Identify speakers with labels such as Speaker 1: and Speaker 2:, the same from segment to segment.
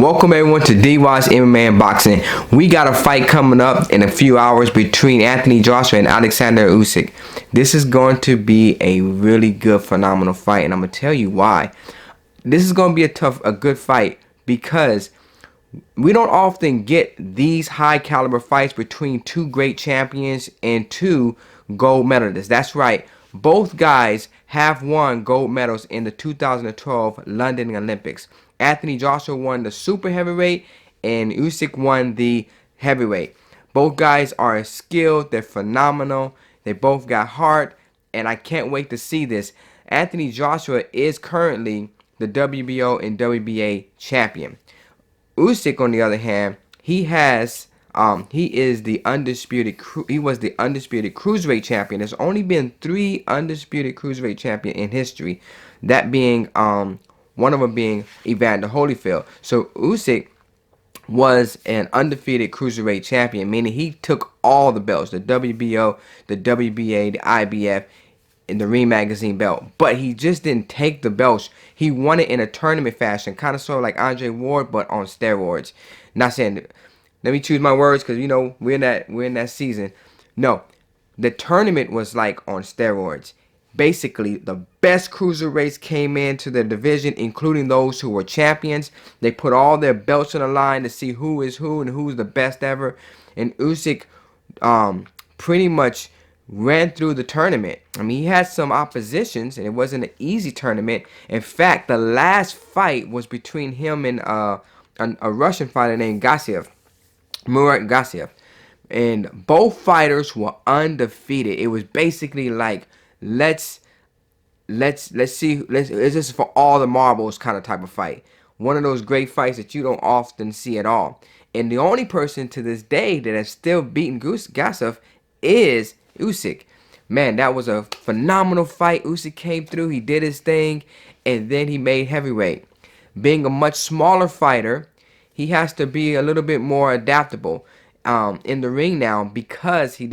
Speaker 1: Welcome everyone to DY's MMA and Boxing. We got a fight coming up in a few hours between Anthony Joshua and Alexander Usyk. This is going to be a really good, phenomenal fight, and I'm gonna tell you why. This is going to be a good fight because we don't often get these high caliber fights between two great champions and two gold medalists. That's right. Both guys have won gold medals in the 2012 London Olympics. Anthony Joshua won the super heavyweight and Usyk won the heavyweight. Both guys are skilled. They're phenomenal. They both got heart, and I can't wait to see this. Anthony Joshua is currently the WBO and WBA champion. Usyk, on the other hand, he was the undisputed cruiserweight champion. There's only been 3 undisputed cruiserweight champion in history, that being one of them being Evander Holyfield. So Usyk was an undefeated cruiserweight champion, meaning he took all the belts, the WBO, the WBA, the IBF, in the Ring Magazine belt, but he just didn't take the belts. He won it in a tournament fashion, kind of sort of like Andre Ward, but on steroids. Not saying, let me choose my words, because we're in that season. No, the tournament was like on steroids. Basically, the best cruiserweights came into the division, including those who were champions. They put all their belts on the line to see who is who and who's the best ever. And Usyk pretty much ran through the tournament. I mean, he had some oppositions, and it wasn't an easy tournament. In fact, the last fight was between him and a Russian fighter named Gassiev, Murat Gassiev, and both fighters were undefeated. It was basically like, let's see, this is for all the marbles kind of type of fight. One of those great fights that you don't often see at all. And the only person to this day that has still beaten Gassiev is Usyk. Man, that was a phenomenal fight. Usyk came through, he did his thing, and then he made heavyweight. Being a much smaller fighter, he has to be a little bit more adaptable in the ring now, because he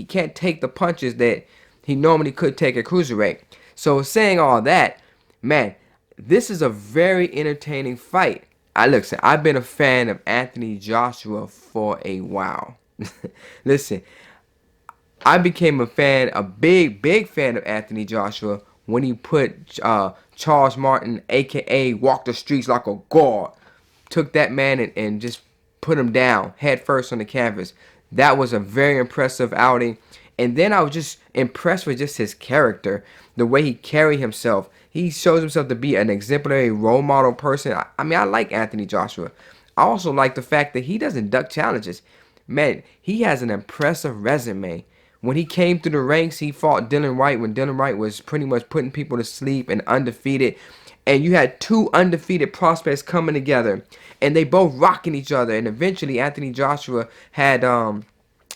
Speaker 1: can't take the punches that he normally could take at cruiserweight. So saying all that, man, this is a very entertaining fight. Listen, I've been a fan of Anthony Joshua for a while. Listen, I became a big fan of Anthony Joshua when he put Charles Martin, a.k.a. Walk the Streets Like a God, took that man and just put him down head first on the canvas. That was a very impressive outing. And then I was just impressed with just his character, the way he carried himself. He shows himself to be an exemplary role model person. I mean, I like Anthony Joshua. I also like the fact that he doesn't duck challenges. Man, he has an impressive resume. When he came through the ranks, he fought Dillian Whyte when Dillian Whyte was pretty much putting people to sleep and undefeated. And you had 2 undefeated prospects coming together, and they both rocking each other. And eventually, Anthony Joshua had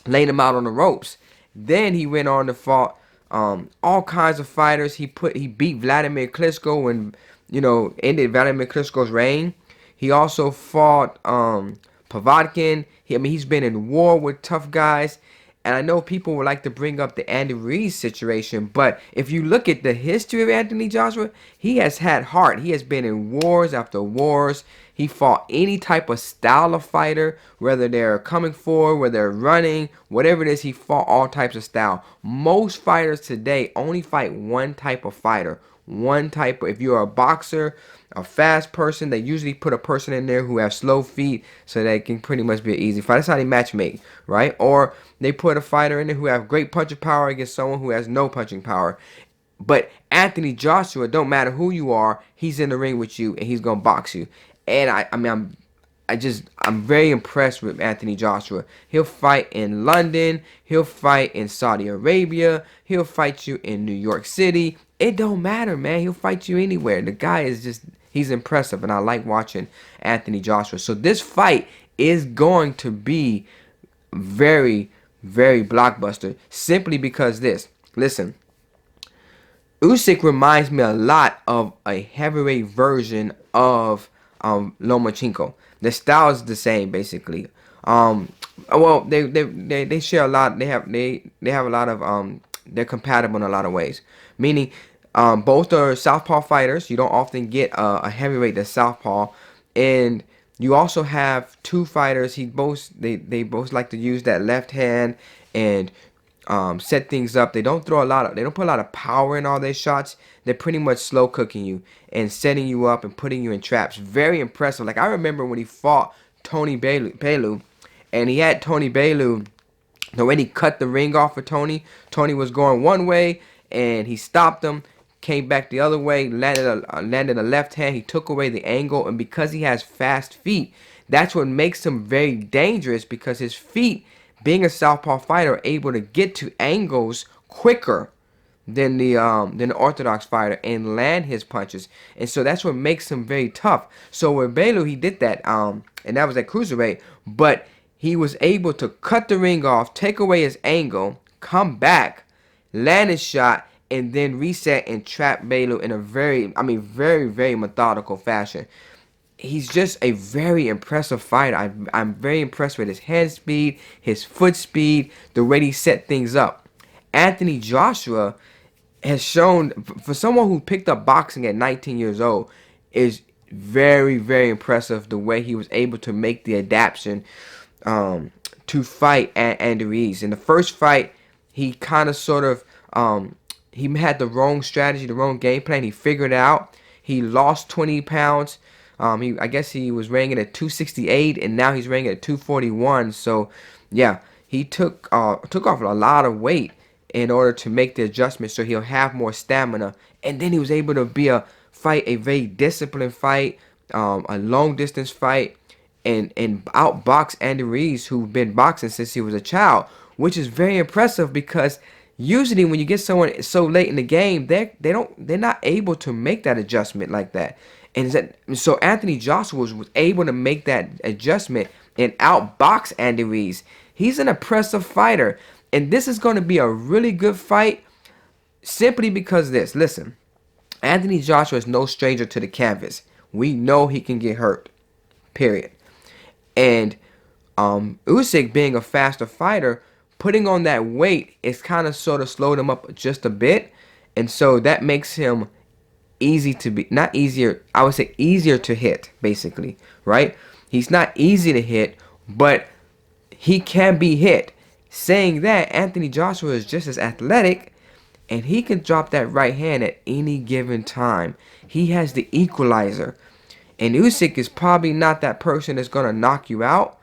Speaker 1: laid him out on the ropes. Then he went on to fight all kinds of fighters. He beat Vladimir Klitschko and ended Vladimir Klitschko's reign. He also fought Povetkin. He's been in war with tough guys. And I know people would like to bring up the Andy Ruiz situation, but if you look at the history of Anthony Joshua, he has had heart. He has been in wars after wars. He fought any type of style of fighter, whether they're coming forward, whether they're running, whatever it is, he fought all types of style. Most fighters today only fight one type of fighter. If you're a boxer, a fast person, they usually put a person in there who have slow feet so that it can pretty much be an easy fight. That's how they match make, right? Or they put a fighter in there who have great punching power against someone who has no punching power. But Anthony Joshua, don't matter who you are, he's in the ring with you and he's gonna box you. And I'm very impressed with Anthony Joshua. He'll fight in London, he'll fight in Saudi Arabia, he'll fight you in New York City. It don't matter, man. He'll fight you anywhere. The guy is he's impressive, and I like watching Anthony Joshua. So this fight is going to be very, very blockbuster, simply because listen, Usyk reminds me a lot of a heavyweight version of Lomachenko. The style is the same, basically. Well, they share a lot. They have a lot of they're compatible in a lot of ways. Meaning, both are southpaw fighters. You don't often get a heavyweight that's southpaw, and You also have two fighters. They both like to use that left hand and set things up. They don't put a lot of power in all their shots. They're pretty much slow cooking you and setting you up and putting you in traps. Very impressive. Like I remember when he fought Tony Bellew, and he had Tony Bellew. The way he cut the ring off of Tony, Tony was going one way and he stopped him, came back the other way, landed a left hand. He took away the angle, and because he has fast feet, that's what makes him very dangerous, because his feet, being a southpaw fighter, are able to get to angles quicker than the orthodox fighter and land his punches. And so that's what makes him very tough. So with Bellew, he did that, and that was at cruiserweight, but he was able to cut the ring off, take away his angle, come back, land his shot, and then reset and trap Bellew in a very methodical fashion. He's just a very impressive fighter. I'm very impressed with his hand speed, his foot speed, the way he set things up. Anthony Joshua has shown, for someone who picked up boxing at 19 years old, is very impressive the way he was able to make the adaptation to fight Andy Ruiz. In the first fight, he kind of he had the wrong strategy, the wrong game plan. He figured it out. He lost 20 pounds. I guess he was weighing at 268, and now he's weighing at 241. So, yeah, he took off a lot of weight in order to make the adjustment, so he'll have more stamina. And then he was able to fight a very disciplined fight, a long distance fight, and outbox Andy Ruiz, who's been boxing since he was a child, which is very impressive, because usually when you get someone so late in the game, they're not able to make that adjustment like that. And so Anthony Joshua was able to make that adjustment and outbox Andy Ruiz. He's an impressive fighter, and this is going to be a really good fight, simply because this. Listen, Anthony Joshua is no stranger to the canvas. We know he can get hurt, period. And Usyk, being a faster fighter, putting on that weight is kind of sort of slowed him up just a bit. And so that makes him easier to hit, basically, right? He's not easy to hit, but he can be hit. Saying that, Anthony Joshua is just as athletic, and he can drop that right hand at any given time. He has the equalizer. And Usyk is probably not that person that's going to knock you out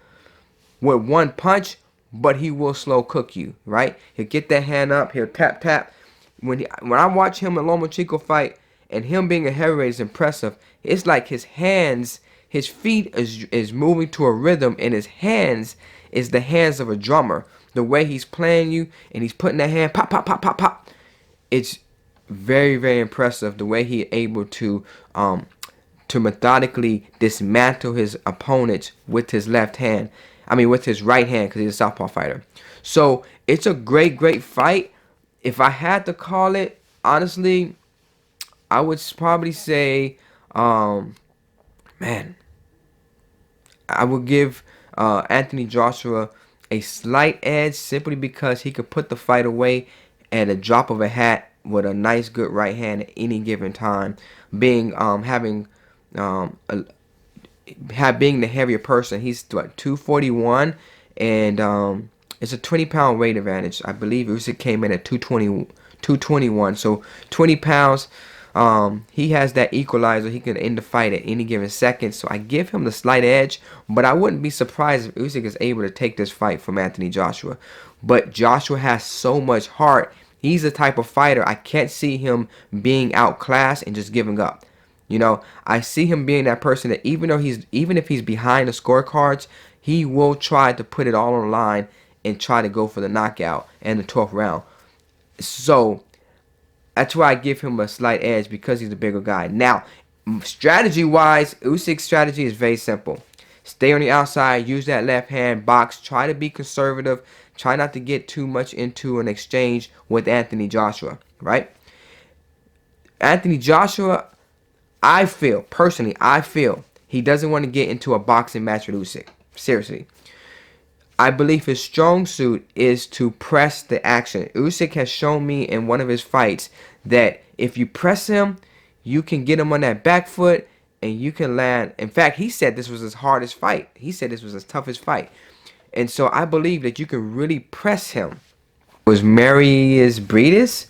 Speaker 1: with one punch, but he will slow cook you, right? He'll get that hand up, he'll tap. When I watch him and Lomachenko fight, and him being a heavyweight is impressive, it's like his feet is moving to a rhythm, and his hands is the hands of a drummer. The way he's playing you, and he's putting that hand, pop, pop, pop, pop, pop. It's very impressive the way he's able to methodically dismantle his opponents with his left hand. With his right hand, because he's a southpaw fighter. So it's a great fight. If I had to call it, honestly, I would probably say, I would give Anthony Joshua a slight edge, simply because he could put the fight away at a drop of a hat with a nice good right hand at any given time. Being the heavier person, he's 241, and it's a 20-pound weight advantage. I believe Usyk came in at 221, so 20 pounds. He has that equalizer. He can end the fight at any given second, so I give him the slight edge, but I wouldn't be surprised if Usyk is able to take this fight from Anthony Joshua. But Joshua has so much heart. He's the type of fighter, I can't see him being outclassed and just giving up. I see him being that person that even if he's behind the scorecards, he will try to put it all on the line and try to go for the knockout and the 12th round. So that's why I give him a slight edge, because he's a bigger guy. Now, strategy-wise, Usyk's strategy is very simple. Stay on the outside, use that left hand, box, try to be conservative, try not to get too much into an exchange with Anthony Joshua, right? Anthony Joshua, I feel he doesn't want to get into a boxing match with Usyk. Seriously. I believe his strong suit is to press the action. Usyk has shown me in one of his fights that if you press him, you can get him on that back foot and you can land. In fact, he said this was his hardest fight. He said this was his toughest fight. And so I believe that you can really press him. It was Marius Briedis.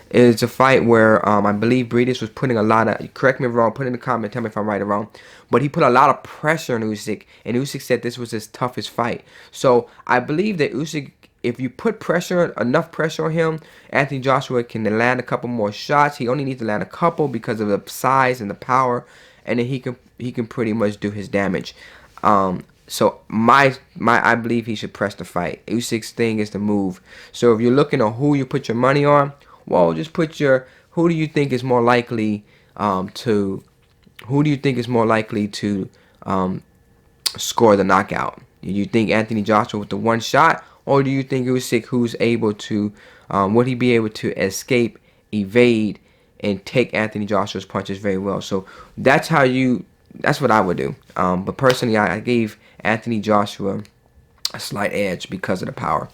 Speaker 1: It's a fight where I believe Briedis was putting a lot of, correct me if I'm wrong, put in the comment, tell me if I'm right or wrong, but he put a lot of pressure on Usyk, and Usyk said this was his toughest fight. So I believe that Usyk, if you put pressure, enough pressure on him, Anthony Joshua can land a couple more shots. He only needs to land a couple because of the size and the power, and then he can pretty much do his damage. So I believe he should press the fight. Usyk's thing is to move. So if you're looking at who you put your money on, well, just put your, who do you think is more likely to score the knockout? Do you think Anthony Joshua with the one shot, or do you think Usyk, who's able to, would he be able to escape, evade, and take Anthony Joshua's punches very well? So that's what I would do. But personally, I gave Anthony Joshua a slight edge because of the power.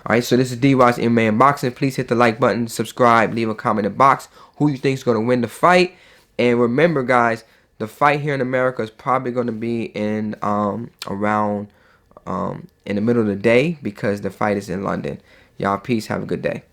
Speaker 1: Alright, so this is D-Wise MMA and Boxing. Please hit the like button, subscribe, leave a comment in the box who you think is going to win the fight. And remember, guys, the fight here in America is probably going to be in around in the middle of the day because the fight is in London. Y'all, peace. Have a good day.